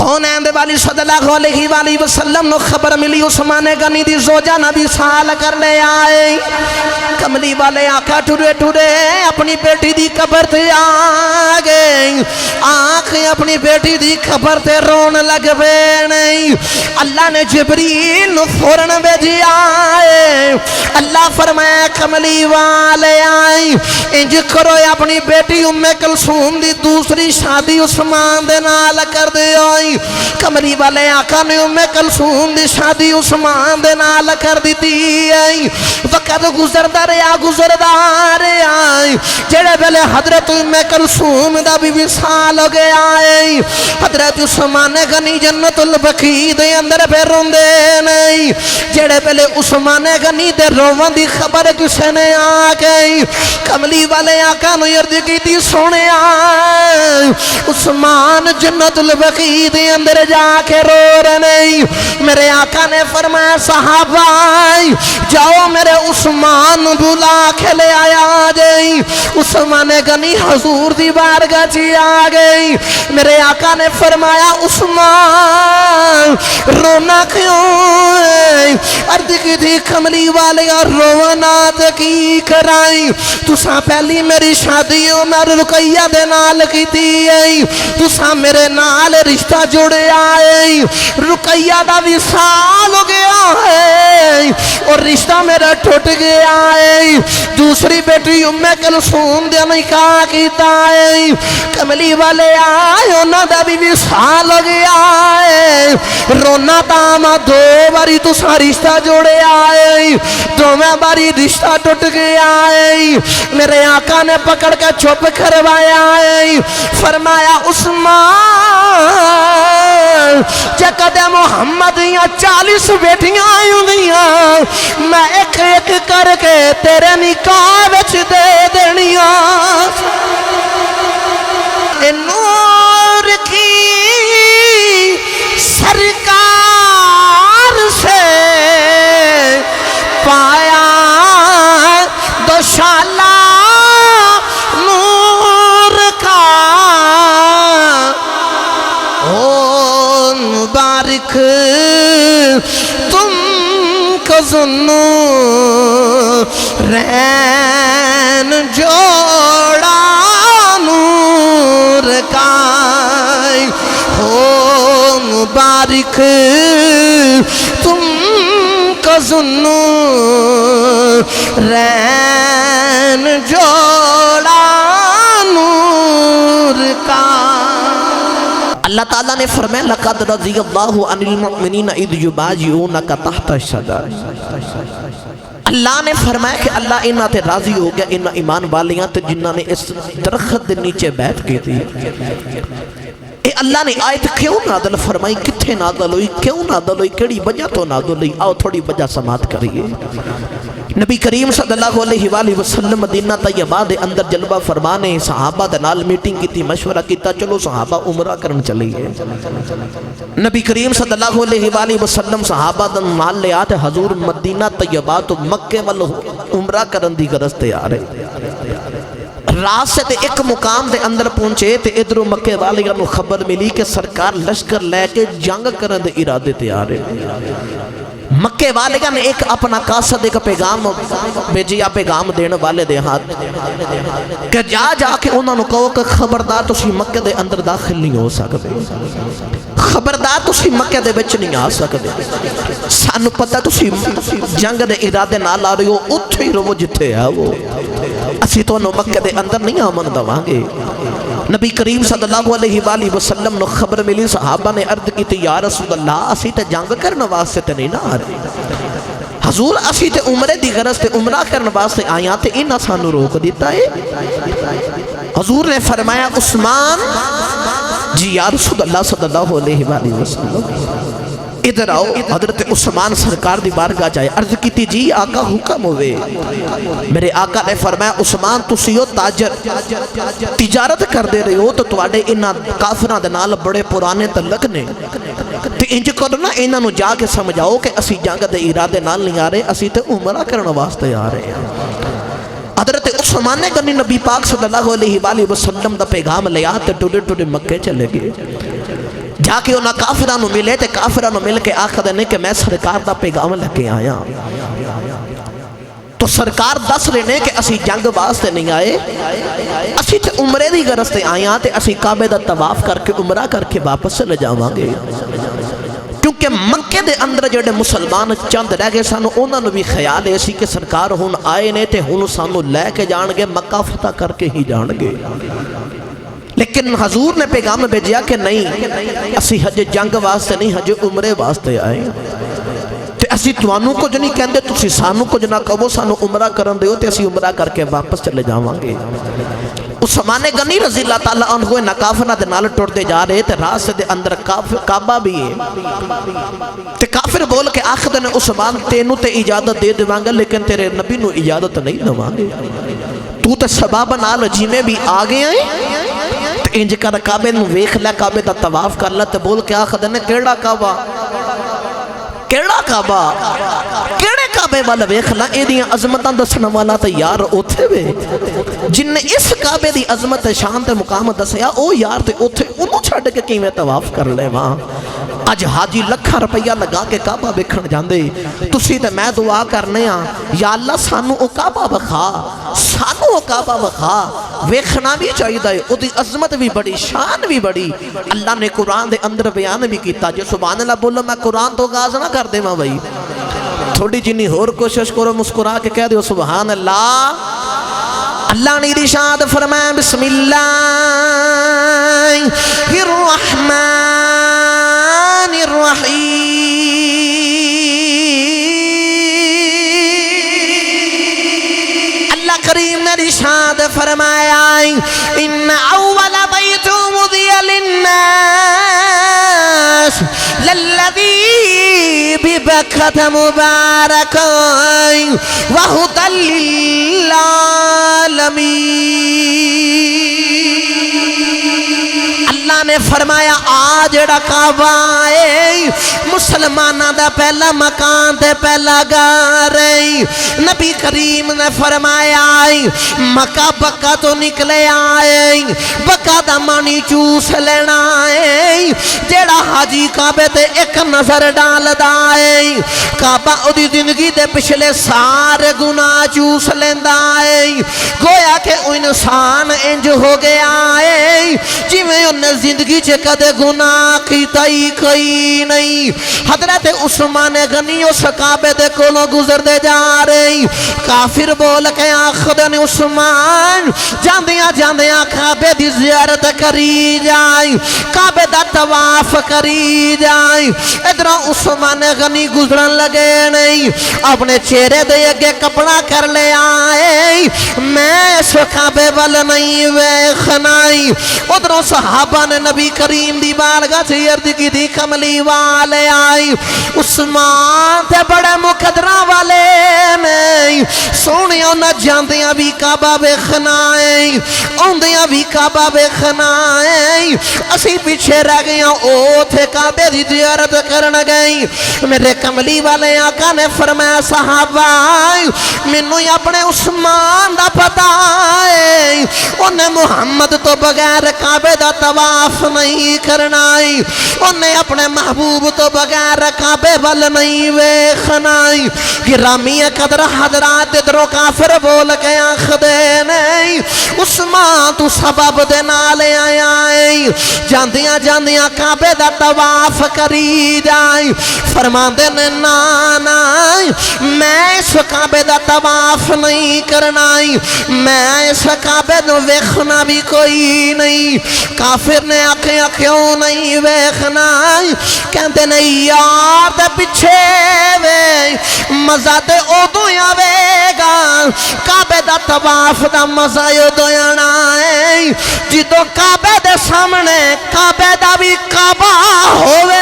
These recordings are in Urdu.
کونین دے والی صلی اللہ علیہ وسلم نو خبر ملی عثمان غنی دی زوجہ نبی سال کرنے آئے کملی والے آقا ٹورے ٹورے اپنی بیٹی دی قبر تے آگئے آنکھ اپنی بیٹی دی قبر تے رون لگ بے نہیں اللہ نے جبریل نو فورن بھیجی آئے اللہ فرمایا کملی والے آئے انج کرو اپنی بیٹی ام کلثوم دی دوسری شادی عثمان دے نال کر دے آئی کملی والے آقا نے ام کلثوم دی شادی عثمان دے نال کر دیتی آئی وقت گزردہ رہا آئی جڑے پہلے حضرت ام کلثوم دا بھی وصال ہو گیا آئی حضرت عثمان غنی جنت البقیع دے اندر پہ روندے نہیں جڑے پہلے عثمان غنی دے روان دی خبر کسے نے آگئی کملی والے آقا نو یرد کی تھی سونے آئے عثمان جنت البقیع دے اندر جا کے رو رہے نہیں میرے آقا نے فرمایا صحابہ جاؤ میرے عثمان بلا کے لے آیا جائی عثمان غنی حضور دی بارگاہ چی آگئی میرے آقا نے فرمایا عثمان رونا کیوں ہے عرض کی تھی کملی والے اور روانات کی کرائی تسا پہلی میری شادی عمر رقیہ دے نال کی تھی تسا میرے نال رشتہ جڑے آئے رقیہ دا وصال ہو گیا ہے اور رشتہ میرا ٹوٹ گیا ہے دوسری بیٹی ام کلثوم دے نکاح کیتا ہے کملی والے آئے انہاں دا بھی وصال ہو گیا ہے رونا تاما دو باری تسا رشتہ جوڑے آئے دو میں باری رشتہ ٹوٹ گیا ہے میرے آقا نے پکڑ کے چپ کروایا ہے فرمایا عثمان جکد محمد یا 40 بیٹیاں آئیں دیاں میں ایک ایک کر کے تیرے نکاح وچ دے دنیا نور کی سرکار سے پایا دوشالہ نور کا او مبارک تم کو رین جوڑا نور کا ہو مبارک تم کو رین جوڑا نور کا اللہ تعالیٰ نے فرمایا لَقَدْ رَضِيَ اللَّهُ عَنِ الْمُؤْمِنِينَ إِذْ يُبَايِعُونَكَ تَحْتَ الشَّجَرَةِ اللہ نے فرمایا کہ اللہ انہاں تے راضی ہو گیا انہاں ایمان والیاں تے جنہاں نے اس درخت دے نیچے بیٹھ کی تھی اے اللہ نے آیت کیوں نازل فرمائی کتھے نازل ہوئی کیوں نازل ہوئی کیڑی وجہ تو نازل ہوئی آؤ تھوڑی وجہ سماعت کریے نبی کریم صلی اللہ علیہ وسلم مدینہ طیبہ دے اندر جلوہ فرمانے صحابہ دے نال میٹنگ کی تھی مشورہ کیتا چلو صحابہ عمرہ کرن چلیے نبی کریم صلی اللہ علیہ وسلم صحابہ دے نال لے آتے حضور مدینہ طیبہ تو مکے والو عمرہ کرن دی غرض تیار ہے رات سے تے ایک مقام دے اندر پہنچے تے ادھر مکے والیاں نو خبر ملی کہ سرکار لشکر لے کے جنگ کرن دے ارادے تیار ہے مکے والیاں نے ایک اپنا قاصد ایک پیغام بھیجیا پیغام دینے والے دے ہاتھ کہ جا کے انہوں نے کہو کہ خبردار تسی مکے دے اندر داخل نہیں ہو سکتے خبردار تسی مکے دے بچ نہیں آ سکتے سانو پتہ تسی جنگ دے ارادے نہ لا رہے ہو اتھے ہی رو جتھے ہے وہ اسی تو انہوں مکے دے اندر نہیں آمن دوانگے نبی کریم صلی اللہ علیہ وسلم نے خبر ملی صحابہ نے عرض کی تھی یا رسول اللہ اسی تے جنگ کرنے واسطے تے نہیں نہ آ رہے حضور اسی تے عمرے دی غرض تے عمرہ کرنے واسطے آیاں تے انہاں سانو روک دیتا ہے حضور نے فرمایا عثمان جی یا رسول اللہ صلی اللہ علیہ وسلم ادھر آؤ حضرت عثمان سرکار دی بارگاہ جائے عرض کی تھی جی آقا حکم ہوئے میرے آقا نے فرمایا عثمان تسیو تاجر تجارت کر دے رہے ہو تو تواڈے انہاں کافراں دے نال بڑے پرانے تعلق نے تے انج کرو نا انہاں نو جا کے سمجھاؤ کہ اسی جنگ دے ارادے نال نہیں آ رہے اسی تے عمرہ کرن واسطے آ رہے ہیں حضرت عثمان نے گنی نبی پاک صلی اللہ علیہ وسلم دا پیغام لیا تے ٹوڑے ٹوڑے مکے چلے گئے جا کے انہاں کافرانو ملے تے کافرانو مل کے آخر نے کہ میں سرکار دا پیغام لے کے آیا تو سرکار دس رہے کہ اسی جنگ واسطے نہیں آئے اسی تے عمرے دی غرض تے آیا تے اسی کعبے دا طواف کر کے عمرہ کر کے واپس چلے جاواں گے کیونکہ مکے دے اندر جڑے مسلمان چند رہ گئے سانو انہاں نو بھی خیال ہے سی کہ سرکار ہن آئے نے تے ہن سانو لے کے جان گے مکہ فتح کر کے ہی جان گے لیکن حضور نے پیغام بھیجیا کہ نہیں اسی حج جنگ واسطے نہیں حج عمرے واسطے آئے تے اسی توانوں کچھ نہیں کہندے تسی سانو کچھ نہ کہو سانو عمرہ کرن دیو تے اسی عمرہ کر کے واپس چلے جاواں گے عثمان غنی رضی اللہ تعالیٰ عنہ ناکافرہ دے نال ٹرتے جا رہے تے راستے دے اندر کعبہ بھی ہے تے کافر بول کے آخر نے عثمان تینوں تے اجازت دے دیواں گا لیکن تیرے نبی نو اجازت نہیں دیواں گے تو تے سباب نال جیمے بھی آگے آئے تے انج کر کعبے نو ویکھ لے کعبے دا طواف کر لے تے بول کے آخر نے کیڑا کعبہ کیڑا کعبہ کیڑے کعبے والا ویکھنا اے دیاں عظمتاں دسن والا تے یار اوتھے وے جن نے اس کعبے دی عظمت شان تے مقام دسیا او یار تے اوتھے انہوں چھڈ کے کیویں طواف کر لے وہاں اج حاجی لکھاں روپیہ لگا کے کعبہ ویکھن جاندے تسی تے میں دعا کرنے ہاں یا اللہ سانو او کعبہ وکھا سانو او کعبہ وکھا ویکھنا بھی چاہیے او دی عظمت بھی بڑی شان بھی بڑی اللہ نے قرآن دے اندر بیان بھی کیتا جو سبحان اللہ بولو میں قرآن تو غاز نہ کر دے ماں بھائی تھوڑی جنی اور کوشش کرو مسکرا کے کہہ دیو سبحان اللہ اللہ نے ارشاد فرمائے بسم اللہ الرحمن الرحیم اللہ کریم نے ارشاد فرمایا ان اول بیت وضع للناس للذی ببکۃ مبارک وہدی للعالمین اللہ نے فرمایا آج جڑا کعبہ ہے مسلمانہ دا پہلا مکان تے پہلا گھر ہے نبی کریم نے فرمایا مکہ بکہ تو نکلے آئے بکہ دا مانی چوس لینا ہے جڑا حاجی کعبے تے ایک نظر ڈال دائے کعبہ دی زندگی دے پچھلے سارے گناہ چوس لیندہ ہے گویا کہ انسان انج ہو گیا ہے جویں انہیں زندگی چے کدے گناہ کی تائی کئی نہیں حضرت عثمان غنی اس کعبے دے کولوں گزر دے جا رہی کافر بول کے آخدن عثمان جاندیاں جاندیاں کعبے دی زیارت کری جائیں کعبے دا طواف کری جائیں ادھرا عثمان غنی گزرن لگے نہیں اپنے چہرے دے اگے کپڑا کر لے آئے میں اس کعبے وال نہیں ویکھنائی ادھروں صحابہ نے نبی کریم دی بارگاہ سے عرض کی دی کملی والے آئی عثمان تے بڑے مقدرہ والے نہیں سونیوں نہ جاندیاں بھی کعبہ ویکھنائی اوندیاں بھی کعبہ ویکھنائی اسی پیچھے رہ گئیاں او تھے کعبے دی زیارت کرن گئی میرے کملی والے آقا نے فرمایا صحابہ منو اپنے عثمان دا پتہ ہے انہیں محمد تو بغیر کعبے دا طواف نہیں کرنائی انہیں اپنے محبوب تو بغیر کعبے وال نہیں ویکھنائی گرامی قدر حضرات درو کافر بول کے آنکھ دے نہیں عثمان تو سبب دے نالے آئے جاندیاں جاندیاں کعبے دا طواف کری جائیں فرمان دے نانا میں اس کعبے دا طواف نہیں کرنائی میں اس کعبے نو ویکھنا بھی کوئی نہیں کافر نے آنکھیں کیوں نہیں ویکھنائی کہندے نہیں یار دے پچھے وے مزہ تے اودو یا وے گا کعبے دا طواف دا مزہ اودو یا نائے جدو کعبے دے سامنے کعبے دا بھی کعبہ ہوئے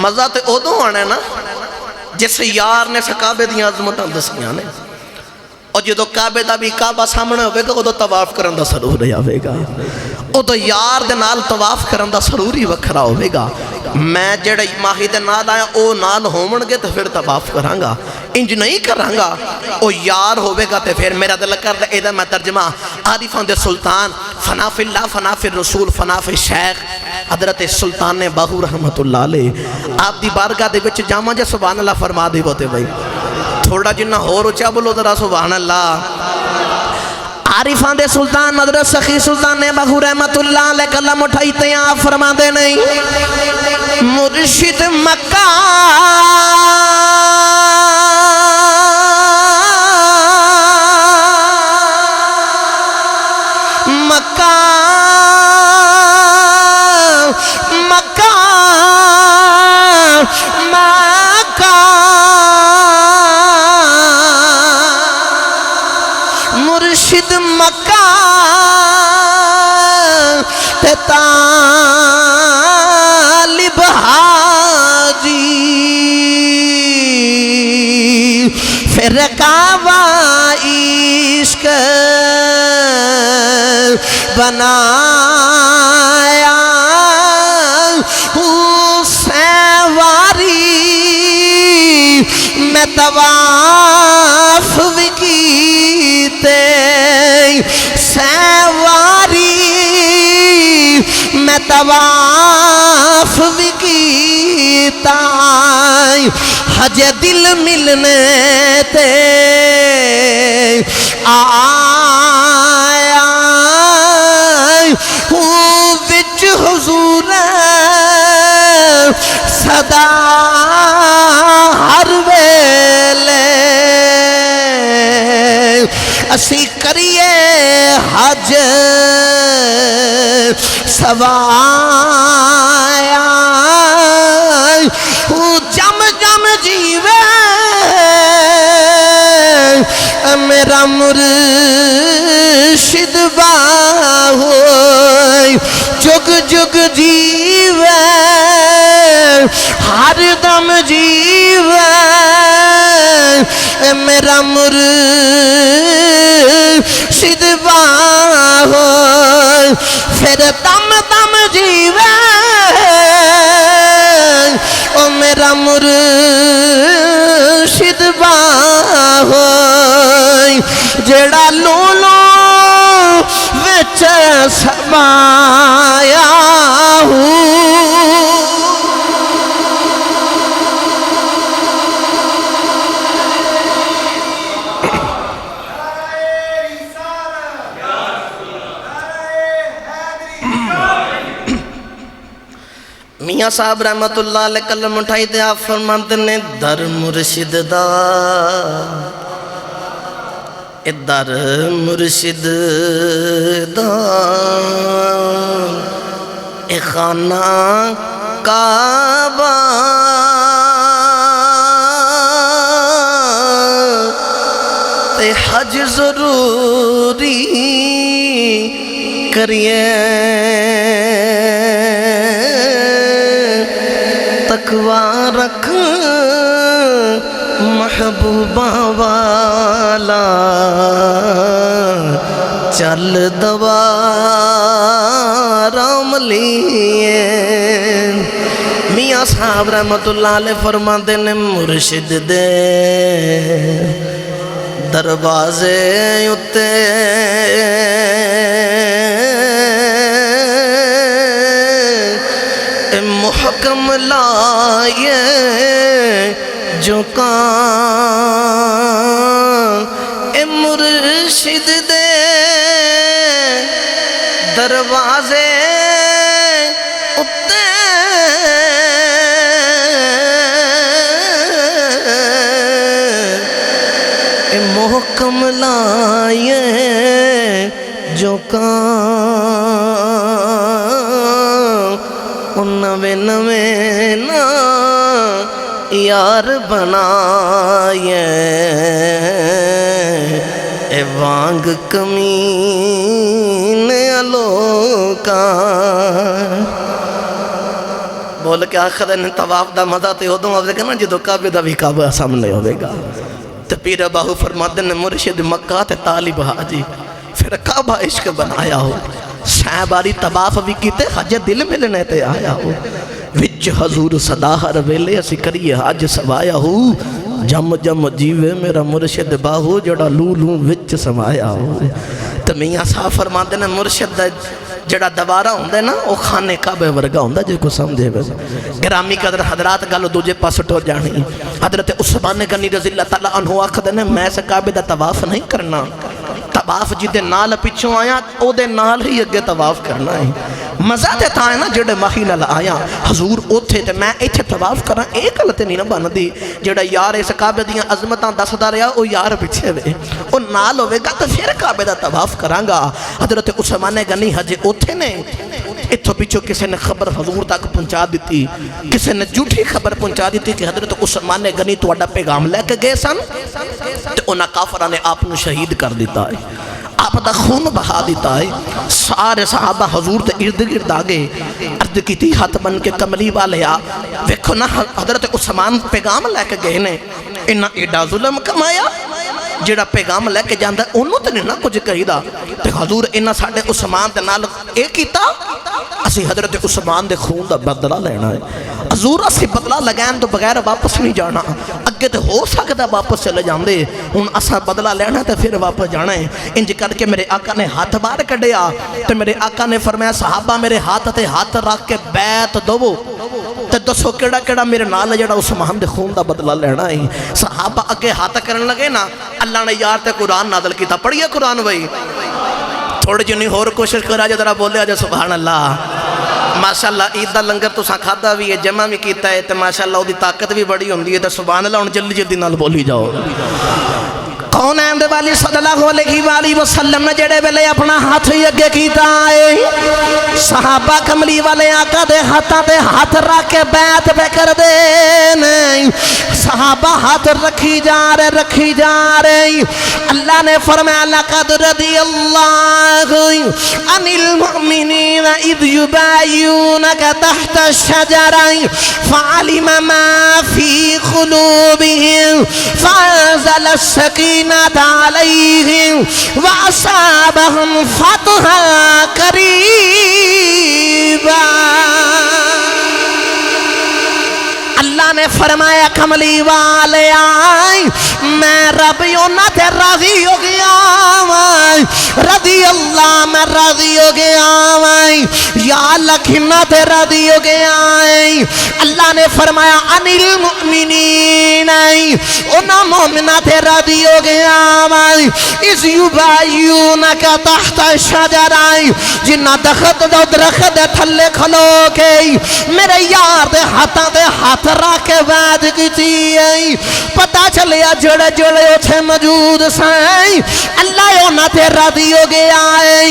مزہ تے اودو آنے نا جس یار نے کعبے دی عظمتاں دسیاں نے اور جدو کعبے دا بھی کعبہ سامنے ہوئے گا ادو طواف کرن دا سرور آوے گا ادو یار دے نال طواف کرن دا سرور ہی وکھرا ہوئے گا میں جڑے ماہی دے نال آیا او نال ہومن گے تو پھر طواف کران گا انج نہیں کران گا او یار ہوئے گا تو پھر میرا دل کر دے ایدہ میں ترجمہ عارفان دے سلطان فنا فی اللہ فنا فی الرسول فنا فی شیخ حضرت سلطان باہو رحمت اللہ علیہ آپ دی بارگاہ دے بچ جامع جے سبحان اللہ فرما دی ہوتے بھائی تھوڑا جنہ ہو رچا بولو ذرا سبحان اللہ عارفان دے سلطان حضرت سخی سلطان باہو رحمت اللہ علیہ کلم اٹھائیتے ہیں آپ فرما دے نہیں مرشد مکہ مرشد مکہ تے طالب حاجی پھر کعبہ عشق بنایا سیواری میں طواف بھی کیتے سیواری میں طواف بھی کیتا حج دل ملنے تے آیا وچ حضور صدا ہر ویلے اسی کریے حج سوایا جم جم جیوے میرا مرشد باہو جگ جگ جیوے ہر دم جیوے میرا مرشد باہو پھر دم دم جیوے او میرا مرشد باہو جڑا لولو وچ سمایا میاں صاحب رحمت اللہ علیہ کلم اٹھائی تے آپ فرماتے نے در مرشد دا در مرشد دا خانہ کعبہ تے حج ضروری کریے تقوی رکھ محبوبہ والا چل دوار عملیے میاں صاحب رحمت اللہ علیہ فرماتے نے مرشد دے دروازے اتے محکم لائے جو کان مرشد دے دروازے اتے محکم لائے جو کان نوے نوے نا یار بنائے اے وانگ کمین الوکا بول کے آخر طواف دا مزہ تے ہو دوں آوے گا نا جدو کعبے دا بھی کعبہ سامنے ہوئے گا تو پیر باہو فرماتے ہیں مرشد مکہ تے طالب حاجی پھر کعبہ عشق بنایا ہو سہ باری طواف بھی کیتے حج دل ملنے تے آیا ہو وچ حضور صدا ہر ویلے اسی کریے حج سوایا ہو جم جم جیوے میرا مرشد باہو جڑا لو لو وچ سمایا ہو تو میاں صاحب فرماتے ہیں مرشد جڑا دوبارہ ہوندے نا وہ خانے کعبے ورگا ہوندا جے کو سمجھے بس گرامی قدر حضرات گل دوجے پاس ٹو جانی حضرت عثمان غنی رضی اللہ تعالیٰ عنہ آکھدے نے میں اس کعبے دا طواف نہیں کرنا طواف جدے نال پچھوں آیا او دے نال ہی اگے طواف کرنا ہے مزہ تے تھا ہے نا جڑے ماہی نال آیا حضور اوتھے تے میں ایتھے طواف کرا اے گل تے نہیں نہ بندی جڑا یار اس کعبے دیاں عظمتاں دسدا رہیا او یار پیچھے وے او نال ہوے گا تے پھر کعبے دا طواف کراں گا حضرت عثمان غنی حج اوتھے نے اتھوں پیچھوں کسی نے خبر حضور تک پہنچا دیتی کسی نے جھوٹی خبر پہنچا دیتی کہ حضرت عثمان غنی تواڈا پیغام لے کے گئے سن تے انہاں کافراں نے آپ نو شہید کر دیتا ہے آپ دا خون بہا دیتا ہے سارے صحابہ حضور تے ارد گرد آگے عرض کی تھی ہاتھ بن کے کملی والیا ویکھو نا حضرت عثمان پیغام لے کے گئے نے انہاں ایڈا ظلم کمایا جڑا پیغام لے کے جاندہ انہوں تے نہیں نہ کچھ کہی دا تے حضور انہاں ساڑھے عثمان تے نال ایک ہی تا اسی حضرت عثمان دے خون دا بدلہ لینا ہے حضور اسی بدلہ لگائیں تو بغیر واپس نہیں جانا اگے تے ہو سکتا واپس چلے جاندے ان اسا بدلہ لینا تے پھر واپس جانا ہے انج کر کے میرے آقا نے ہاتھ بار کڑیا تے میرے آقا نے فرمایا صحابہ میرے ہاتھ تے ہاتھ رکھ کے بیعت دو تے دسو کیڑا کیڑا میرے نال جڑا عثمان دے خون دا بدلہ لینا ہے صحابہ اگے ہاتھ کرن لگے نا اللہ نے یار تے قرآن نازل کیتا پڑھئے قرآن بھائی تھوڑی جنی اور کوشش کرا جا ذرا بولے آجا سبحان اللہ ماشاءاللہ عید دا لنگر تو ساں کھادا بھی ہے جمع بھی کیتا ہے تے ماشاءاللہ وہ دی طاقت بھی بڑی ہوندی ہے تے سبحان اللہ ان جلدی جلدی نال بولی جاؤ کون ہے اندے والی صلی اللہ علیہ وآلہ وسلم نے جڑے ویلے اپنا ہاتھ ہی اگے کیتا ہے صحابہ کملی والے آقا دے ہاتھاں تے ہاتھ رکھ کے بیعت پہ کر دے نہیں صحابہ ہاتھ رکھی جا رہے اللہ نے فرمایا لقد رضی اللہ عن المؤمنین اذ یبایعونک تحت الشجر فعلم ما فی قلوبہم فانزل السکینۃ علیہم واصابہم فتحا قریبا اللہ نے فرمایا کملی والے آئیں میں رب یونا تے راضی ہو گیا آئیں رضی اللہ میں راضی ہو گیا آئیں یا اللہ کھنا تے راضی ہو گیا آئیں اللہ نے فرمایا عن المؤمنین آئیں انہا مومنہ تے راضی ہو گیا آئیں اس یبایعونک تحت الشجر آئیں جنہ دخت دو درخت تھلے کھلو کے میرے یار دے ہاتھاں دے ہاتھ راکے وعد کی تھی پتا چلیا جڑے جڑے اچھے موجود سائیں اللہ یونا تے راضی ہو گیا ہے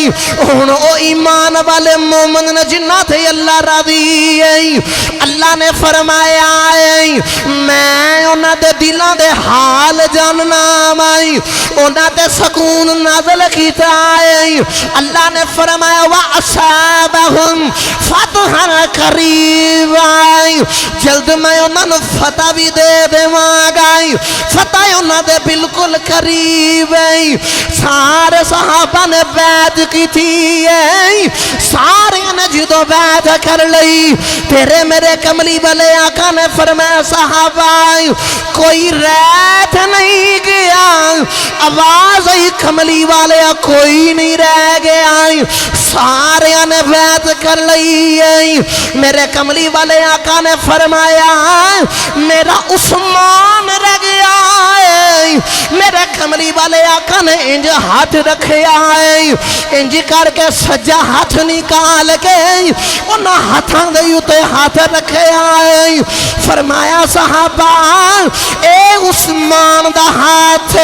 انہوں او ایمان والے مومن نے جنہ تھے اللہ راضی ہے اللہ نے فرمایا ہے میں انہوں دے دلوں دے حال جاننا آئی انہوں دے سکون نازل کیتا ہے اللہ نے فرمایا وَأَصَابَهُمْ فَتْحًا قَرِيبًا جلد میں انہوں نے فتح بھی دے مانگائی فتح انہوں نے بالکل قریب ہے سارے صحابہ نے بیعت کی تھی سارے نے جدو بیعت کر لئی تیرے میرے کملی والے آقا نے فرمایا صحابہ کوئی ریت نہیں گیا آواز ای کملی والے کوئی نہیں رہ گیا سارے نے بیعت کر لئی میرے کملی والے آقا نے فرمایا میرا عثمان رہ گیا ہے میرے کملی والے آقا نے انج ہاتھ رکھے آئے انج کر کے سجا ہاتھ نکال کے انہاں ہاتھاں دے اتے ہاتھ رکھے آئے فرمایا صحابہ اے عثمان دا ہاتھ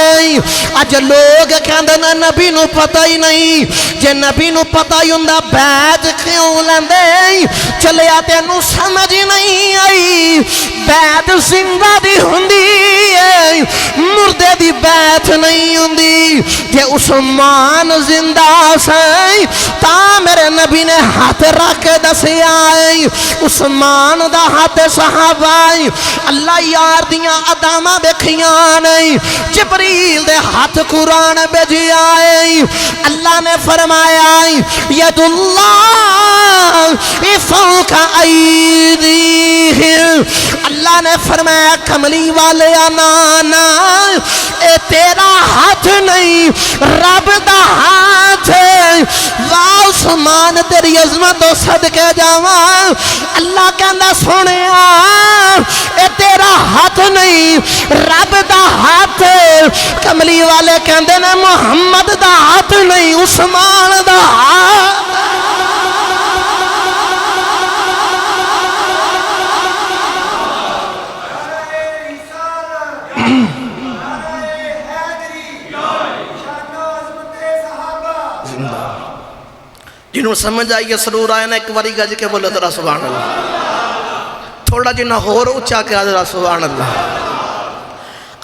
اج لوگ کہندے نبی نو پتہ ہی نہیں جے نبی نو پتہ ہی ہوندا بیعت کیوں لیندے چلیا تینوں سمجھ نہیں آئی بیعت زندہ دی ہوندی ہے مردے دی بیعت نہیں ہوندی کہ عثمان زندہ سے تا میرے نبی نے ہاتھ رکھ کے دسیا ہے عثمان دا ہاتھ صحابہ اللہ یار دیاں ادامہ بکھیاں نہیں جبریل دے ہاتھ قرآن بھیجیا ہے اللہ نے فرمایا ید اللہ فوق ایدیہم اللہ نے فرمایا کملی والے آنانا اے تیرا ہاتھ نہیں رب دا ہاتھ ہے واہ عثمان تیری عظمت و صدقے جاواں اللہ کہندا سونیا اے تیرا ہاتھ نہیں رب دا ہاتھ ہے کملی والے کہندے نے محمد دا ہاتھ نہیں عثمان دا ہاتھ جنہوں سمجھ آئیے سرور آئے نا ایک باری گج کے بولے ذرا سبحان اللہ تھوڑا جنہ ہور اچھا کے ذرا سبحان اللہ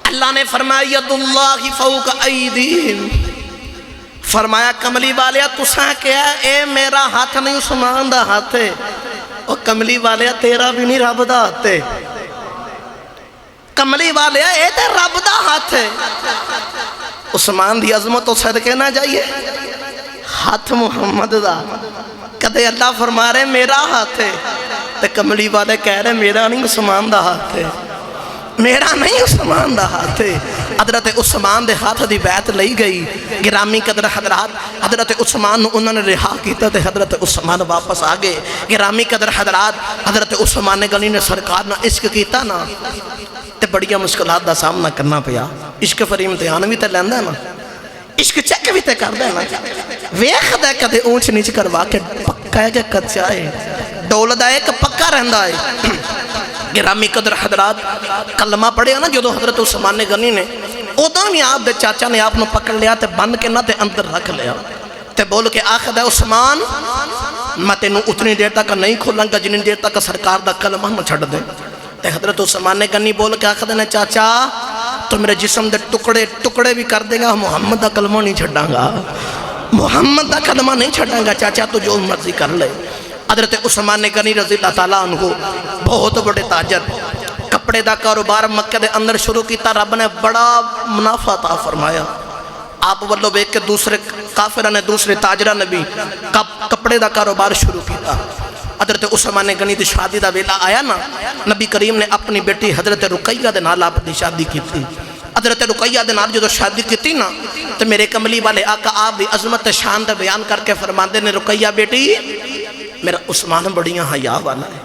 اللہ نے فرمایا ید اللہ فوق ایدیہم فرمایا کملی والیا تساں کیا اے میرا ہاتھ نہیں عثمان دا ہاتھ ہے اور کملی والیا تیرا بھی نہیں رب دا ہاتھ ہے کملی والیا اے تے رب دا ہاتھ ہے عثمان دی عظمت تو صدقے نہ جائیے ہاتھ محمد دا کدے اللہ فرما رہے میرا ہاتھ ہے تے کملی والے کہہ رہے میرا نہیں عثمان دا ہاتھ ہے میرا نہیں عثمان دا ہاتھ ہے حضرت عثمان دے ہاتھ دی بیعت لئی گئی گرامی قدر حضرات حضرت عثمان انہوں نے رہا کیتا تے حضرت عثمان واپس آگئے گرامی قدر حضرات حضرت عثمان غنی نے سرکار نہ عشق کیتا نا تے بڑیا مشکلات دا سامنا کرنا پیا عشق پر امتحان بھی تے لیندہ نا عشق چیک بھی تے کر دے نا ویخ دے کدے اونچ نیچ کروا کے پکا ہے کہ کچا ہے دولت ہے کہ پکا رہندہ ہے گرامی قدر حضرات کلمہ پڑھے نا جو حضرت عثمان غنی نے ادھا بھی آپ دے چاچا نے آپ نو پکڑ لیا تے بند کے نہ تے اندر رکھ لیا تے بول کے آخد ہے عثمان میں تینوں اتنی دیر تک نہیں کھولوں گا جنہیں دیر تک سرکار دا کلمہ نہ چھڑ دے تے حضرت عثمان غنی بول کے آخد ہے چاچا تو میرے جسم دے ٹکڑے بھی کر دے گا محمد دا کلمہ نہیں چھڑاں گا محمد دا کلمہ نہیں چھڑاں گا چاچا تو جو مرضی کر لے حضرت عثمان غنی رضی اللہ تعالیٰ عنہ بہت بڑے تاجر کپڑے دا کاروبار مکہ دے اندر شروع کیتا رب نے بڑا منافع عطا فرمایا آپ والو بیک کے دوسرے کافرہ نے دوسرے تاجرہ نے بھی کپڑے دا کاروبار شروع کیتا حضرت عثمان غنی دی شادی دا ویلا آیا نا نبی کریم نے اپنی بیٹی حضرت رقیہ دے نال آپ دی شادی کی تھی حضرت رقیہ دے نال جو شادی کی تھی نا تو میرے کملی والے آقا آپ دی عظمت شان دے بیان کر کے فرماندے نے رقیہ بیٹی میرا عثمان بڑیاں حیاء والا ہے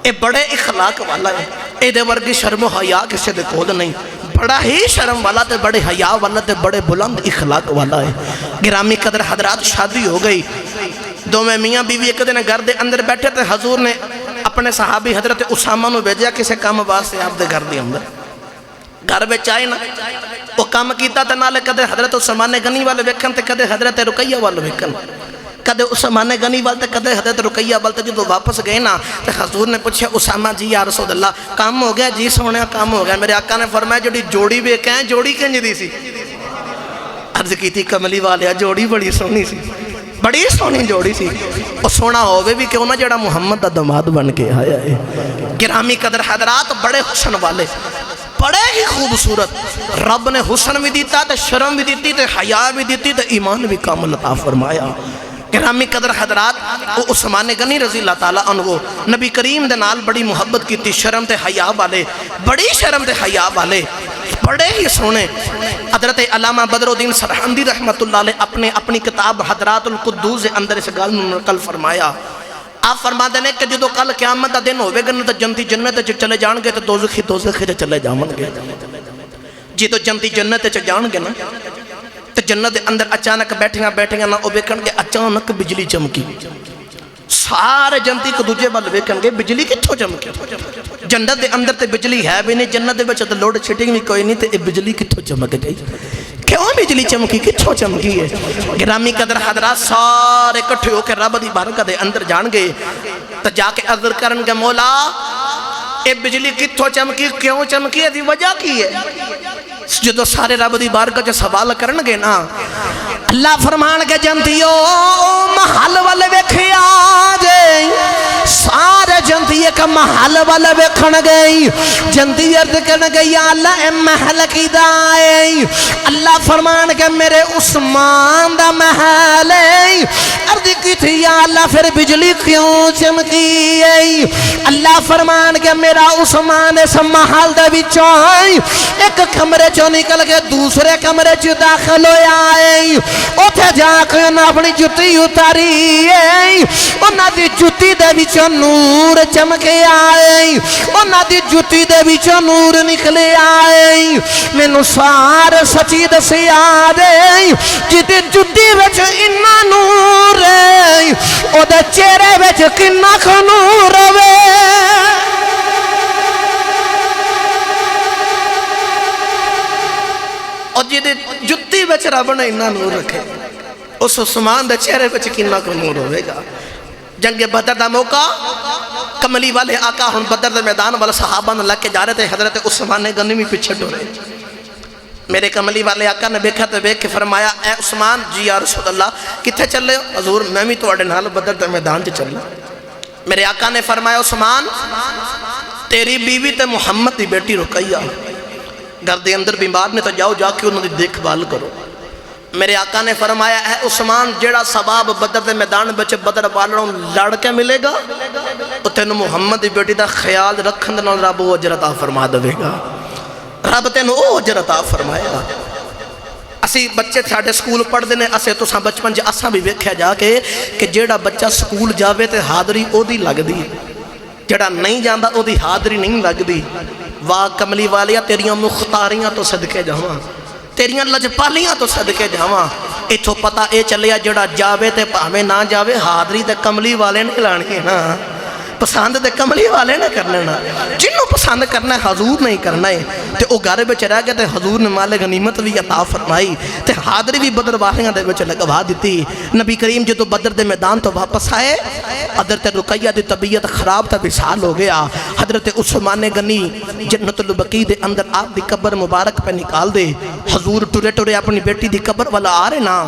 اے بڑے اخلاق والا ہے اے دے ورگی شرم و حیاء کسے دے کول نہیں بڑا ہی شرم والا تے بڑے حیاء والا تے بڑے بلند اخلاق والا ہے گرامی قدر حضرات شادی ہو گئی دو میں میاں بیوی ایک دن گھر دے اندر بیٹھے تھے حضور نے اپنے صحابی حضرت اسامہ نو بھیجیا کسے کام واسطے آپ دے گھر دے اندر گھر میں چاہے نا وہ کام کیتا تے نالے کدے حضرت عثمان غنی والے ویکھن تے کدے حضرت رقیہ والے ویکھن کدے عثمان غنی والے کدے حضرت رقیہ والے جو واپس گئے نا تے حضور نے پوچھا اسامہ جی یا رسول اللہ کام ہو گیا جی سونے کام ہو گیا میرے آقا نے فرمایا جڑی جوڑی ویکھیں جوڑی کنج دی سی عرض کی تھی کملی والے جوڑی بڑی سونی سی بڑی سونی جوڑی سی اور سونا ہوئے بھی کیوں نہ جڑا محمد دا دماد بن کے آیا ہے گرامی قدر حضرات بڑے حسن والے بڑے ہی خوبصورت رب نے حسن بھی دیتا تے شرم بھی دیتی تے حیاء بھی دیتی تے ایمان بھی کامل عطا فرمایا گرامی قدر حضرات عثمان غنی رضی اللہ تعالیٰ عنہ نبی کریم دے نال بڑی محبت کی تھی شرم تے حیاء والے بڑی شرم تے حیاء والے بڑے ہی سونے حضرت علامہ بدر الدین سرہندی رحمت اللہ علیہ اپنی کتاب حضرات القدوس اندر اس گال نقل فرمایا آپ فرما دینے کہ جدو کل قیامت دا دن ہوئے گا تو جنتی جنت چلے جان گے تو دوزخی چلے جان گے جدو جنتی جنت جان گے نا تو جنت اندر اچانک بیٹھیں نا وہ بیکن گے اچانک بجلی چمکی سارے جنتی کو دوجے بال بیکن گے بجلی کتھو چمکی جنت دے اندر تے بجلی ہے بھی نہیں جنت دے بچے تو لوڈ شیڈنگ بھی کوئی نہیں تے بجلی کتھو چمک گئی کیوں بجلی چمکی کتھو چمکی ہے گرامی قدر حضرات سارے کٹھے ہو کے رب دی بارگاہ دے اندر جان گے تو جا کے عرض کرن گے مولا اے بجلی کتھوں چمکی کیوں چمکی ہے دی وجہ کی ہے جدو سارے رب دی بارگاہ جو سوال کرنگے نا اللہ فرمان کے جنتیو محل والے ویکھیا جے سارے جنتی ایک محل والے ویکھن گئی جنتی ارد کرن گئی یا اللہ اے محل کی دائی اللہ فرمان کے میرے عثمان دا محل ہے ارد کی تھی یا اللہ پھر بجلی کیوں چمکی ہے اللہ فرمان کے میرا عثمان اس محل دا بچائی ایک کمرے چو نکل کے دوسرے کمرے چو داخل ہو آئے اوتھے جا کے انہاں اپنی جتی اتاری انہاں دی جتی دے بچو نور چمکے آئے انہاں دی جتی دے بچو نور نکلے آئے میں نسار سچی دسی آدے جتی جتی بچ انہا نور ہے او دے چہرے بچ کنہ خنور ہے اور جتی بچ رب نے انہا نور رکھے اس عثمان دے چہرے بچ کنہ خنور ہوئے گا جنگ بدر دا موقع کملی والے آقا ہن بدر دا میدان والا صحابہ نے لگ کے جا رہے تھے حضرت عثمان نے غنیمی پیچھے ڈورے میرے کملی والے آقا نے بیکھا تو بیکھ کے فرمایا اے عثمان جی یا رسول اللہ کتھے چل رہے ہو حضور میں بھی تو اڑے نال بدر دا میدان چ چل رہا میرے آقا نے فرمایا عثمان تیری بیوی تے محمد دی بیٹی رقیہ گھر دے اندر بیمار نے تو جاؤ جا کے انہوں نے دیکھ بھال کرو میرے آقا نے فرمایا اے عثمان جیڑا سباب بدر دے میدان بچے بدر والوں لڑ کے ملے گا تو تینو محمد دی بیٹی دا خیال رکھن دے نال رب وہ اجر عطا فرما دے گا رب تینو وہ اجر عطا فرمائے گا اسی بچے ساڑھے سکول پڑھ دینے اسے تو ساں بچپن جا اساں بھی ویکھیا جا کے کہ جیڑا بچہ سکول جاوے تے حاضری او دی لگ دی جیڑا نہیں جاندہ او دی حاضری نہیں لگ دی واہ کملی والیا تیریاں مختاریاں تو صدقے جاواں تیریاں لجپالیاں تو صدقے جاواں ایتھو پتہ اے چلیا جڑا جاوے تے پاویں نہ جاوے حاضری تے کملی والے نے لانی ہے نا پسند تے کملی والے نے کرنا نا جنہوں پسند کرنا ہے حضور نہیں کرنا ہے تے او گھر وچ رہ کے تے حضور نے مال غنیمت بھی عطا فرمائی تے حاضری بھی بدر والیاں دے وچ لگوا دتی نبی کریم جدوں بدر دے میدان تو واپس آئے حضرت رقیہ دی طبیعت خراب تا وصال ہو گیا حضرت عثمان غنی جنت البقیع دے اندر آپ دی قبر مبارک پہ نکال دے حضور ٹرے ٹرے اپنی بیٹی دی قبر والا آ رہے نا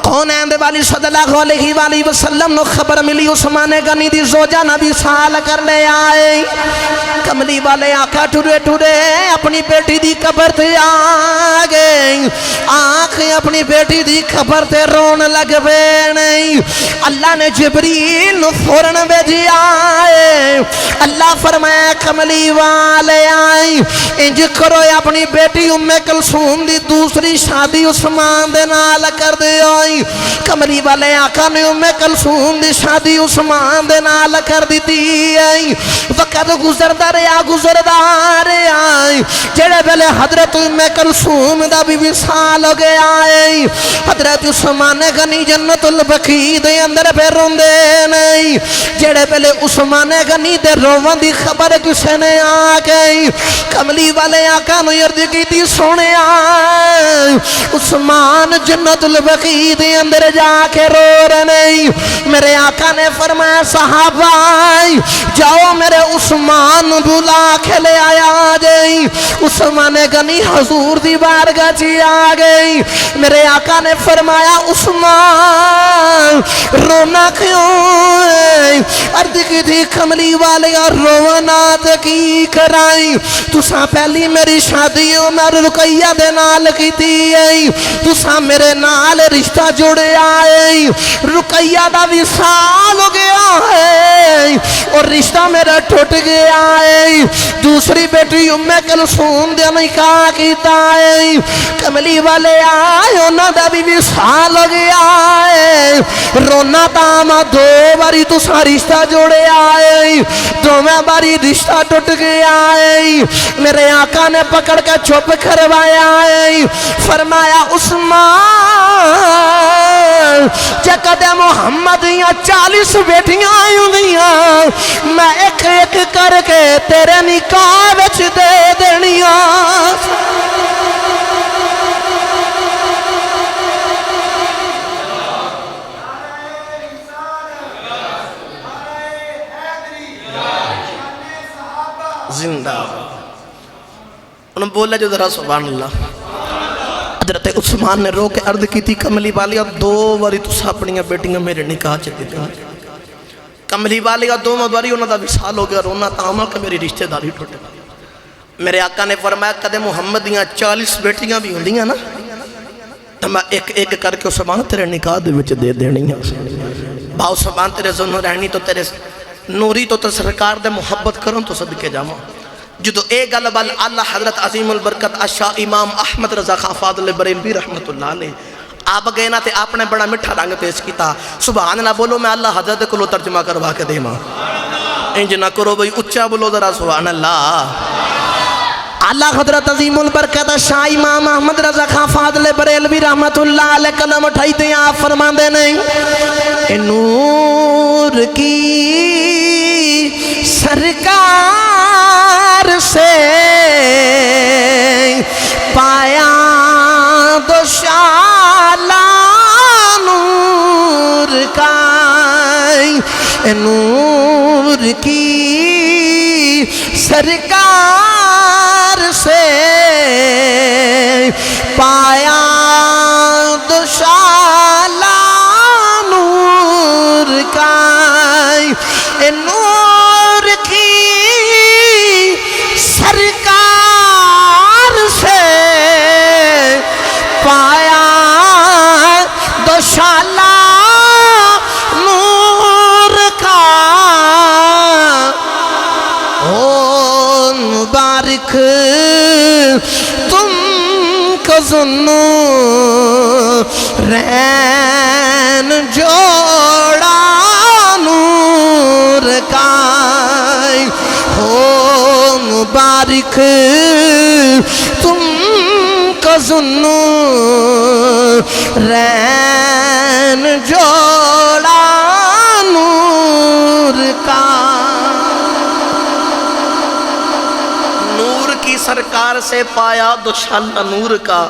کون ہے اندے والی صلی اللہ علیہ وآلہ وسلم نو خبر ملی عثمان غنی دی زوجہ نبی سال کرنے آئے کملی والے آقا ٹرے ٹرے اپنی بیٹی دی قبر تے آگئے آنکھیں اپنی بیٹی دی قبر تے رون لگ نہیں اللہ نے جبریل نو فورن بھیجی آئے اللہ فرمایا کملی والے آئے انج کرو اپنی بیٹی ام کلثوم دی دوسری شادی عثمان دے نال کر دے آئی کملی والے آقا نے ام کلثوم دی شادی عثمان دے نال کر دیتی آئی وقت گزردہ رہا جڑے بلے حضرت ام کلثوم دا بھی وصال ہو گیا آئی حضرت عثمان غنی جنت البقیع دے اندر پہ روندے نہیں جڑے بلے عثمان غنی دے روان دی خبر کسے نے آگئی کملی والے آقا نو یرد کی تھی سونے آئی عثمان جنت البقیع دے اندر جا کے رو رہے نہیں میرے آقا نے فرمایا صحابہ جاؤ میرے عثمان بلا کے لے آیا جائی عثمان غنی حضور دی بارگاہ چی آگئی میرے آقا نے فرمایا عثمان رونا کیوں عرض کی تھی کملی والے روانات کی کرائی تساں پہلی میری شادی عمر رقیہ دے نال کی تھی تساں میرے نال رشتہ جڑے آئے رقیہ دا وصال ہو گیا ہے اور رشتہ میرا ٹوٹ گیا ہے دوسری بیٹی ام کلثوم دے نکاح کیتا ہے کملی والے آئے انہاں دا بھی وصال ہو گیا ہے رونا تاما دو باری تساں رشتہ جوڑے آئے دو میں باری رشتہ ٹوٹ گیا ہے میرے آقا نے پکڑ کے چھپ کروایا ہے فرمایا عثمان جکدے محمد یا 40 بیٹیاں آئیں گیاں میں ایک ایک کر کے تیرے نکاح وچ دے دنیا زندہ انہوں بولے جو ذرا سبحان اللہ حضرت عثمان نے رو کے عرض کی تھی کملی والی اب 2 باری تسا اپنی بیٹیاں میرے نکاح چکے دیں کملی والی اب 2 باری انہوں دا وصال ہو گیا رونا تاما کہ میری رشتہ داری ٹوٹے میرے آقا نے فرمایا کدے محمد دیاں 40 بیٹیاں بھی ہوں دیاں نا تو میں ایک ایک کر کے عثمان تیرے نکاح دے وچ دے دینی ہیں با عثمان تیرے ظلم رہنی تو تیرے نوری تو سرکار دے محبت کروں تو صدقے جاما جدو اے گل بل اللہ حضرت عظیم البرکت اشاہ امام احمد رضا خان فاضل بریلوی رحمت اللہ علیہ آپ گئے نا تے آپ نے بڑا مٹھا رنگ پیش کیتا سبحان اللہ بولو میں اللہ حضرت کو ترجمہ کروا کے دے ماں انج نہ کرو بھئی اچھا بولو ذرا سبحان اللہ اللہ حضرت عظیم البرکت شاہ امام احمد رضا خان فاضل بریلوی رحمت اللہ علیہ قلم اٹھائیتے ہیں آپ فرمان دے نہیں نور کی سرکار سے پایا دوشالہ نور کا نور کی سرکار سے پایا دوشالہ نور کا نور کی سرکار سے پایا دوشالہ نور کا او مبارک تم کو ذنو رین جوڑا نور کا او مبارک تم کو ذنو رین جوڑا نور کا نور کی سرکار سے پایا دوشالہ نور کا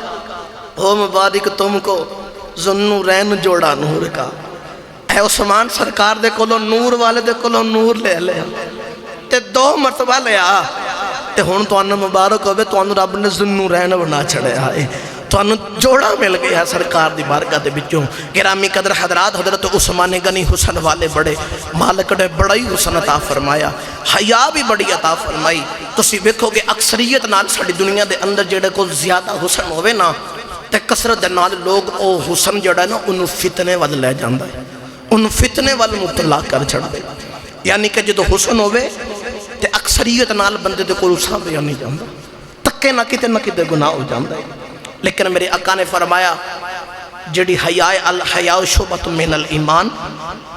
او مبارک تم کو ذنو رین جوڑا نور کا اے عثمان سرکار دے کولو نور والے دے کولو نور لے لے تے 2 مرتبہ لے آ تے ہون تو انہ مبارک ہوئے تو انہ رب نے ذنو رین بنا چھڑے آئے تو انہ جوڑا مل گیا سرکار دی بارگاہ دے بچوں گرامی قدر حضرات حضرت عثمان غنی حسن والے بڑے مالک نے بڑا ہی حسن عطا فرمایا حیا بھی بڑی عطا فرمائی تو سی ویکھو گے اکثریت نال ساڑی دنیا دے اندر جڑے کو زیادہ حسن ہوئے نا تے کثرت دے نال لوگ او حسن جڑا ہے نا انہوں فتنے وال لے جاندہ ہے انہوں فتنے وال مبتلا کر چھڑ دے یعنی کہ جدو حسن ہوئے تے اکثریت نال بندے دے کو رسا بھی نہیں جاندہ تکے نہ کتے گناہ ہو جاندہ ہے لیکن میرے آقا نے فرمایا جڑی حیاء الحیاء شعبۃ من الایمان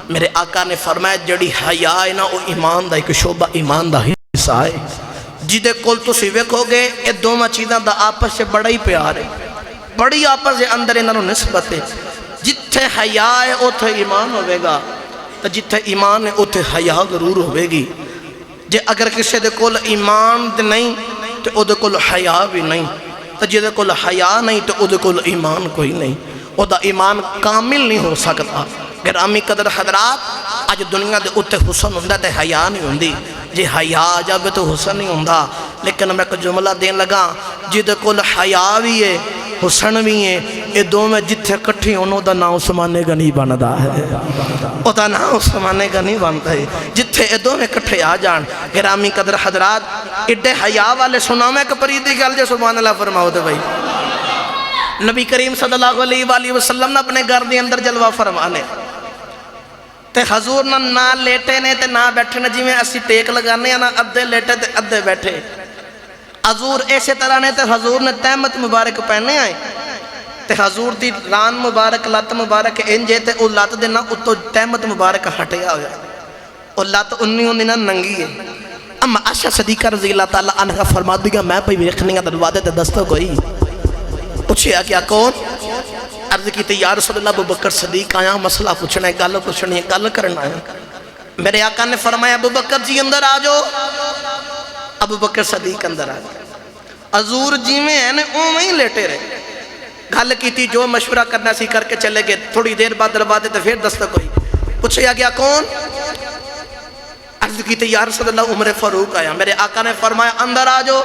میرے آقا نے فرمایا جڑی حیاء نا او ایمان دا ایک شعبہ ایمان دا حصہ ہے جدے کول تو سی ویکھو گے اے دوما چیزاں دا آپس سے بڑا ہی پیار ہے بڑی آپس سے اندر انہوں نسبت ہے جتھے حیاء ہے اوتھے ایمان ہوئے گا تو جتھے ایمان ہے اوتھے حیاء ضرور ہوئے گی جے اگر کسی دے کول ایمان دے نہیں تو او دے کول حیاء بھی نہیں تو جے دے کول حیاء نہیں تو او دے کول ایمان کوئی نہیں او دا ایمان کامل نہیں ہو سکتا گرامی قدر حضرات آج دنیا دے اوتے حسن ہوندہ تے حیاء نہیں ہوندی جے حیاء جب تو حسن نہیں ہوندہ لیکن میں ایک جملہ دین لگا جے دے کول حیاء بھی ہے حسن بھی ہے یہ دو میں جتھے کٹھی انہوں دا نام عثمان غنی بندہ ہے او دا نام عثمان غنی بندہ ہے جتھے یہ دو میں کٹھے آ جان گرامی قدر حضرات اڈے حیاء والے سنا میں کہ پریدی گل جے سبحان اللہ فرماؤ دے بھائی نبی کریم صلی اللہ علیہ وآلہ وسلم نے اپنے گھر دے اندر جلوہ فرمانے تے حضور نہ لیٹے نے تے نہ بیٹھے نے جی میں اسی ٹیک لگانے نہ ادھے لیٹے تے ادھے بیٹھے حضور ایسے طرح نے تے حضور نے تہمت مبارک پہنے آئے تے حضور دی ران مبارک لات مبارک انجے تے او لات دینا اتو تہمت مبارک ہٹیا ہویا او لات انہوں نے ننگی ہے اما عائشہ صدیقہ رضی اللہ تعالیٰ عنہ فرما دیا میں پہ ویکھنی ہے دروازے تے دستو کوئی پوچھیا کیا کون عرض کی تے یا رسول اللہ ابو بکر صدیق آیا مسئلہ پوچھنا ہے گل پوچھنی ہے گل کرنا ہے میرے آقا نے فرمایا ابو بکر جی اندر آ جاؤ ابو بکر صدیق اندر آ جاؤ حضور جی میں ہیں اوہ ہی لیٹے رہے گل کی تھی جو مشورہ کرنا سی کر کے چلے گئے تھوڑی دیر بعد دروازے تے پھر دستک ہوئی پوچھیا کیا کون عرض عرض کی یا رسول اللہ عمر فاروق آیا، میرے آقا نے فرمایا اندر آ جاؤ۔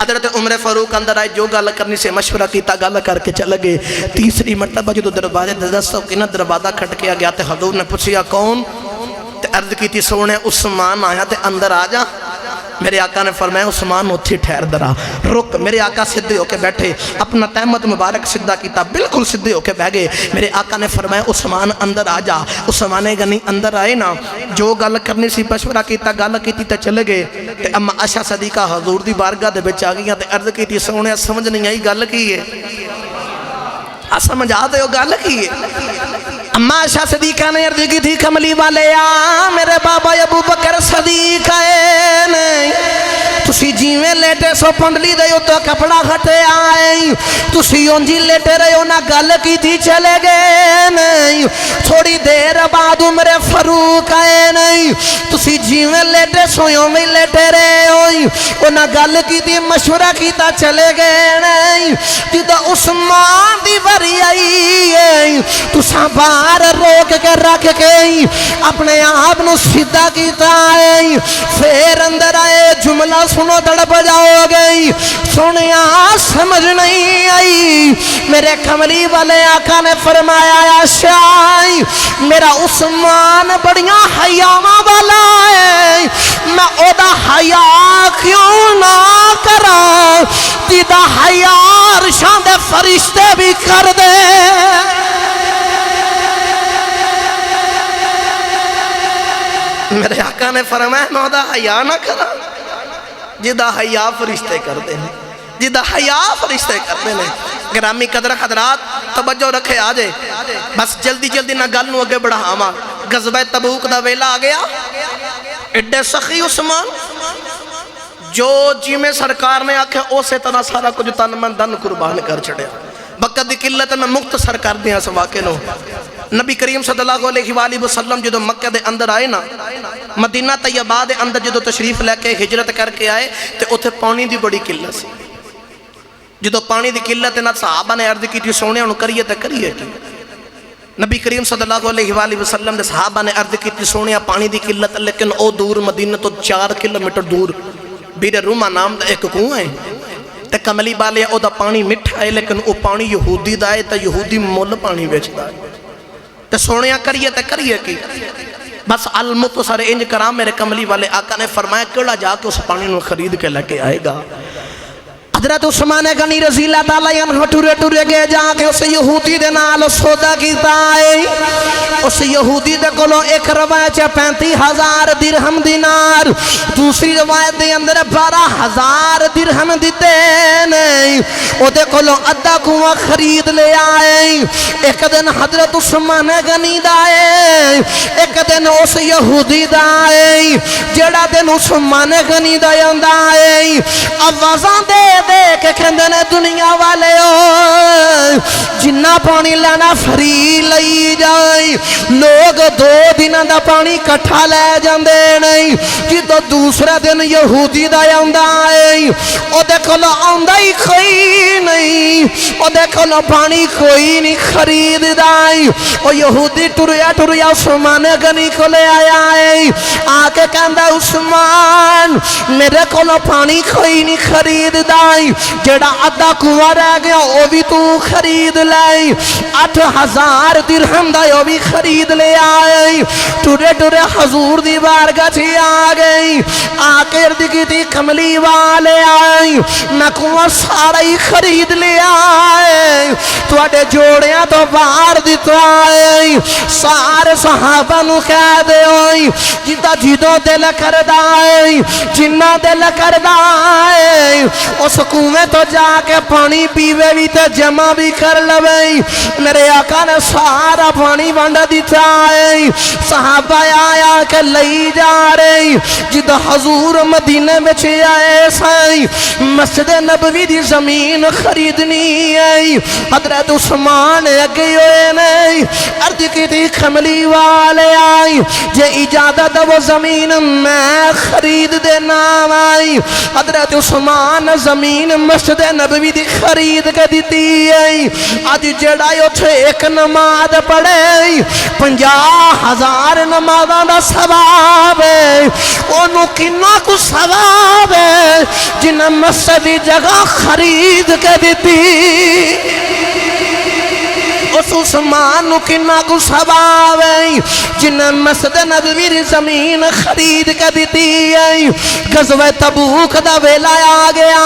حضرت عمر فاروق اندر آئے، جو گل کرنی سے مشورہ کیتا، گل کر کے چل گئے۔ تیسری مرتبہ جو دروازے دستوں کی نا دروازہ کھٹکیا گیا تے حضور نے پوچھیا کون؟ تے عرض کی تھی سونے عثمان آیا تے اندر آ جا۔ میرے آقا نے فرمایا عثمان اتھی ٹھہر درا رک۔ میرے آقا صدے ہو کے بیٹھے، اپنا تہمت مبارک صدہ کیتا، بالکل صدے ہو کے بہ گئے۔ میرے آقا نے فرمایا عثمان اندر آ جا۔ عثمان غنی اندر آئے نا، جو گل کرنی سی مشورہ کیتا، گل کیتی تے چلے گئے۔ تے اما عائشہ صدیقہ حضور دی بارگاہ دے وچ آ گئیاں تے عرض کیتی سونے سمجھ نہیں آئی گل کی ہے؟ سمجھا دے ہو گل کی ہے؟ اما عائشہ صدیقہ نے عرض کی تھی کملی والے میرے بابا ابو بکر صدیق نہیں تسی جیویں لیٹے سو پنڈلی دے تو کپڑا ہٹے آئے، تسی اونجی لیٹے رہے ہو نہ گل کی تھی چلے گئے نہیں۔ تھوڑی دیر بعد عمر فاروق آئے نہیں، تسی جیویں لیٹے سو میں لیٹے رہے ہو نہ گل کی تھی مشورہ کیتا چلے گئے نہیں۔ جدہ عثمان دی وری آئی تساں باہر روک کے رکھ کے اپنے آپ نو سیدھا کیتا ہے، پھر اندر آئے جملہ سنو تڑپ جاؤ گئی، سنیا سمجھ نہیں آئی۔ میرے کملی والے آقا نے فرمایا عائشہ میرا عثمان بڑیاں حیاواں والا ہے، میں او دا حیا کیوں نہ کرا، تیدہ حیا عرشاں دے فرشتے بھی کر دے۔ میرے آقا نے فرمایا میں دا حیا نہ کرا، جدہ حیا فرشتے کر دے، جدہ حیا فرشتے کر دے۔ گرامی قدر حضرات توجہ رکھے آجے، بس جلدی جلدی نہ گل نو اگے بڑھا ماں۔ غزوہ تبوک دا ویلا آ گیا، ایڈے سخی عثمان جو جی میں سرکار نے آکھے اسے طرح سارا کچھ تن من دن قربان کر چھڑیا۔ وقت دی قلت میں مختصر کر دیا اس واقعے نو۔ نبی کریم صلی اللہ علیہ وآلہ وسلم جدو مکہ دے اندر آئے نا، مدینہ طیبہ دے اندر جدو تشریف لے کے ہجرت کر کے آئے تے اتھے پانی دی بڑی قلت سی۔ جدو پانی دی قلت نہ صحابہ نے عرض کی تھی سونے انہوں کریے تے کریے کی۔ نبی کریم صلی اللہ علیہ وآلہ وسلم دے صحابہ نے عرض کی تھی سونے پانی دی قلت لیکن او دور مدینہ تو 4 کلومیٹر دور بیر روما نام دا ایک کنواں ہے تے کملی بالے او دا پانی مٹھا ہے لیکن او پانی یہودی دا ہے تے یہودی مول پانی بیچ دا ہے تے سونے کریے تے کریے کی۔ بس المختصر انج کرام میرے کملی والے آقا نے فرمایا کیڑا جا کے اس پانی نو خرید کے لے کے آئے گا۔ حضرت عثمان غنی رضی اللہ تعالیٰ عنہ ٹورے ٹورے گئے جا کے اس یہودی دے نال سودا کیتا ہے۔ اس یہودی دے کولو ایک روایت 35,000 درہم دینار، دوسری روایت دے اندر 12,000 درہم دیتے نہیں، او دے کولو ادھا کنواں خرید لے آئے۔ ایک دن حضرت عثمان غنی دائے، ایک دن اس یہودی دائے، جڑا دن عثمان غنی دائے آوازاں دے کہ کہندنے دنیا والے ہو جنہ پانی لینا فری لئی جائے، لوگ 2 دن دا پانی کٹھا لے جاندے نہیں، جدو دوسرا دن یہودی دا آندا ہے او دیکھو لو آندا ہی کوئی نہیں، او دیکھو لو پانی کوئی نہیں خرید دائی۔ او یہودی ٹریا ٹریا عثمان غنی کو لے آیا ہے، آکے کہندا عثمان میرے کو لو پانی کوئی نہیں خرید دائی، جڑا ادھا کنواں رہ گیا وہ بھی تو خرید لے، 8,000 درہم دا وہ بھی خرید لے آئے۔ ٹورے ٹورے حضور دی بارگاہ چھی آ گئی، آکے عرض کی تھی کملی والے آئی میں کنواں سارا ہی خرید لے آئے، تواڈے جوڑیاں تو باہر دیتا آئے۔ سارے صحابہ نو کہہ دے ہوئی جیتا جیدو دل کردہ آئے، جنہ دل کردہ آئے اس کنویں تو جا کے پانی پیوے بھی تے جمع بھی کر لوے۔ میرے آقا نے سارا پانی بانڈا دیتا ہے، صحابہ آیا کہ لئی جا رہے، جد حضور مدینہ میں چھے آئے سائیں مسجد نبوی دی زمین خریدنی ہے۔ حضرت عثمان اگئی ہوئے نہیں، عرض کی تھی کملی والے آئی جے اجازت وہ زمین میں خرید دینا آئی۔ حضرت عثمان زمین مسجد نبوی دی خرید کے دیتی ہے۔ آج جڑا یو تھے ایک نماز پڑھے 50,000 نمازاں دا ثواب ہے اونوں کنا کو ثواب ہے جنہیں مسجد دی جگہ خرید کے دیتی اس عثمان نو کنا کو ثواب ہے جنہیں مسجد نبوی دی زمین خرید کے دیتی ہے غزوہ تبوک دا ویلا آ گیا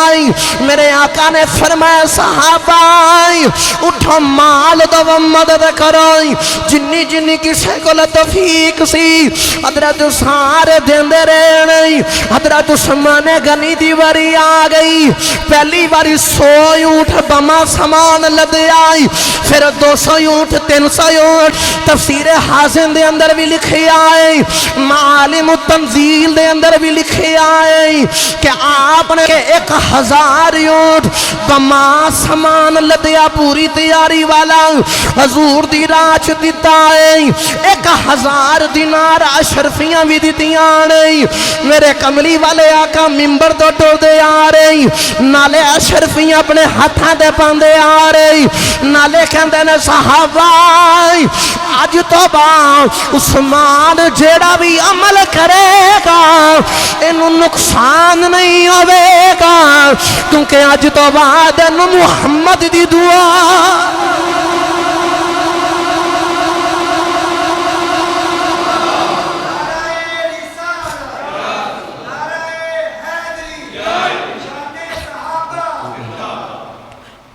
میرے آقا نے فرمایا صحابہ اٹھو مال دو مدد کرو جنی جنی کسے کو توفیق سی حضرت سارے دیندے رہے حضرت عثمان غنی دی واری آ گئی پہلی واری 100 اونٹ بما سامان لدے آئی پھر 200 اونٹ 300 اونٹ تفسیر حازم دے اندر بھی لکھے آئے معالم التنزیل دے اندر بھی لکھے آئے کہ آپ نے 1000 اونٹ بما سامان لدیا پوری تیاری والا حضور دی راچ دیتا ہے 1000 دینار اشرفیاں بھی دیتیاں نہیں میرے کملی والے آقا ممبر تو ٹور دے آ رہی نالے اشرفیاں اپنے ہاتھاں دے پاندے آ رہی نالے کہندے نے صحابہ آج تو بعد عثمان جیڑا بھی عمل کرے گا انہوں نقصان نہیں ہوئے گا کیونکہ آج تو بعد انہوں محمد دی دعا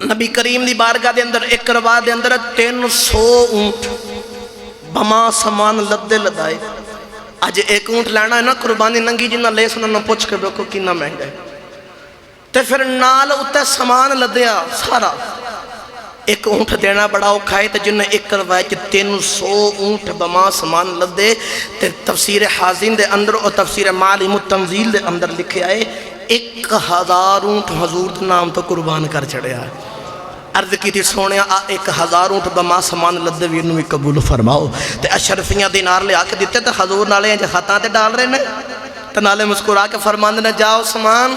نبی کریم دی بارگاہ دے اندر ایک رواہ دے اندر 300 اونٹ بما سامان لدے لدائے آج ایک اونٹ لینا ہے نا قربانی ننگی جنہ لے سننا نہ پوچھ کے بیکو کینا مہنگا ہے تے پھر نال اتے سامان لدیا سارا ایک اونٹ دینا بڑا اوکھائے تے جنہ ایک رواہ 300 اونٹ بما سامان لدے تے تفسیر حازم دے اندر اور تفسیر معالم التنزیل دے اندر لکھے آئے 1000 اونٹ حضور دے نام تو قربان کر چڑھے آئے عرض کی تھی سونے 1000 اونٹ بما سامان لدے ویرنو بھی قبول فرماؤ تے اشرفیاں دینار لے آکے دیتے تے حضور نالے ہیں جو خطاں تے ڈال رہے ہیں تے نالے مسکرا کے فرماندے نے جاؤ سامان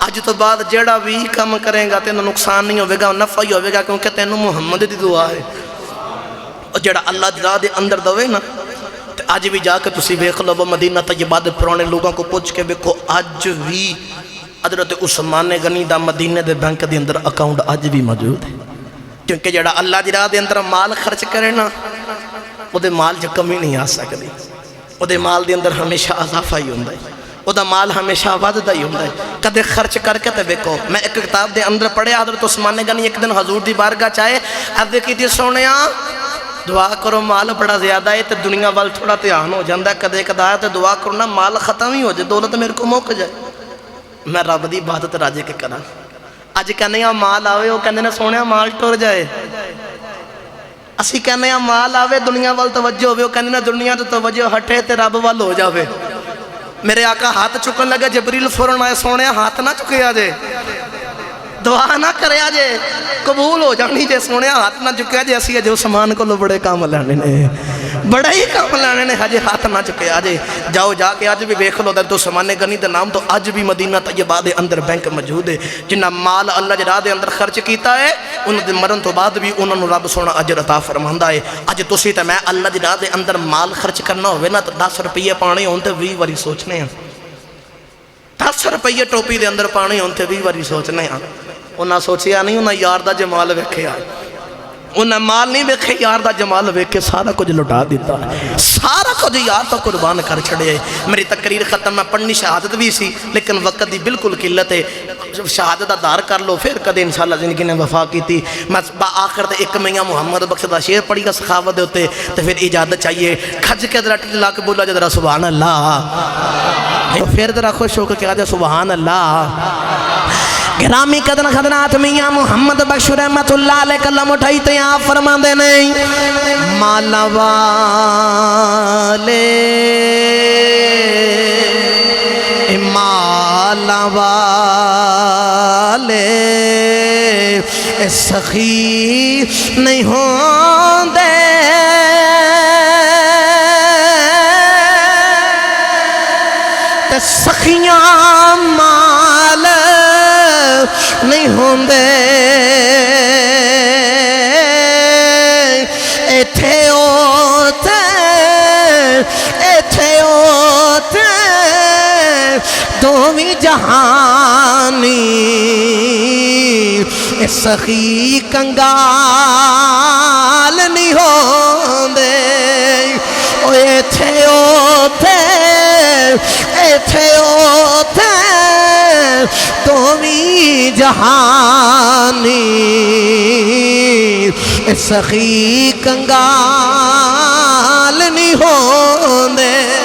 آج تو بعد جیڑا بھی کم کریں گا تینوں نقصان نہیں ہوئے گا نفع ہی ہوئے گا کیونکہ تینوں محمد دی دعا ہے اور جیڑا اللہ دی راہ دے اندر دوے نا آج بھی جا کے تسی ویکھ لو مدینہ طیبہ دے پرانے لوگوں کو پوچھ کے ویکھو آج بھی حضرت عثمان غنی دا مدینہ دے بینک دے اندر اکاؤنٹ آج بھی موجود ہے کیونکہ جڑا اللہ دی راہ دے اندر مال خرچ کرے نا وہ دے مال جو کمی نہیں آ سکتی وہ دے مال دے اندر ہمیشہ اضافہ ہی ہوندہ ہے وہ دا مال ہمیشہ وعدہ ہی ہوندہ ہے کدے خرچ کر کے تے ویکھو میں ایک کتاب دے اندر پڑھے حضرت عثمان غنی ایک دن حضور دی بارگاہ چاہے عرض کی تھی سونیا دعا کرو مال بڑا زیادہ ہے تے دنیا وال تھوڑا دھیان ہو جاندہ کدے کدا تے دعا کرو نا مال ختم ہی ہو جائے دولت میرے کو موک جائے میں رب دی عبادت راجے کے کرا آج کہنے ہیں مال آوے وہ کہنے نے سونے مال ٹور جائے اسی کہنے ہیں مال آوے دنیا وال توجہ ہوئے وہ کہنے نے دنیا تو توجہ ہٹے تے رب وال ہو جاوے میرے آقا ہاتھ چکن لگے جبریل فوراں آئے سونے ہاتھ نہ چکے آجے دعا نہ کرے آجے قبول ہو جانی جے سونے ہاتھ نہ چکے آجے اسی جو سامان کو لو بڑے کام لانے نے بڑا ہی کام لانے نے حجے ہاتھ نہ چکے آجے جاؤ جا کے آج بھی بیکھ لو در تو عثمان غنی دے نام تو آج بھی مدینہ طیبہ دے اندر بینک موجود ہے جنہ مال اللہ جی راہ دے اندر خرچ کیتا ہے انہوں دے مرن تو بعد بھی انہوں نے رب سونا اجر عطا فرماندہ ہے آج تو سی تے میں اللہ جی راہ دے اندر مال خرچ کرنا ہوئے نا تو 10 روپیے پانے ہوندے 20 واری سوچنے ہیں 10 روپیے ٹوپی دے اندر پانے ہوندے 20 واری سوچنے ہیں انہاں سوچیا نہیں انہاں یار دا جمال ویکھے آئے انہاں مال نہیں ویکھے یار دا جمال ویکھے سارا کچھ لٹا دیتا ہے سارا کچھ یار تو قربان کر چھڑے میری تقریر ختم میں پڑھنی شہادت بھی سی لیکن وقت دی بالکل قلت ہے شہادت دار کر لو پھر کدے انشاءاللہ زندگی نے وفا کی تھی میں آخر تے ایک میاں محمد بخش دا شعر پڑھی گا سخاوت دے ہوتے تو پھر اجازت چاہیے کھج کے ذرا ٹلا کے بولا جا سبحان اللہ پھر ذرا خوش ہو کے کہا جا سبحان اللہ گرامی قدر خدرات میاں محمد بخش رحمت اللہ علیہ کلم اٹھائی تے آپ فرما دے نہیں مالا والے مالا والے سخی نہیں ہوں دے تے سخیاں مال نہیں ہوندے ایتھے او دومی جہانی اے سخی کنگال نہیں ہوندے ایتھے اوتھے دومی جہانی اے سخی کنگال نہیں ہوندے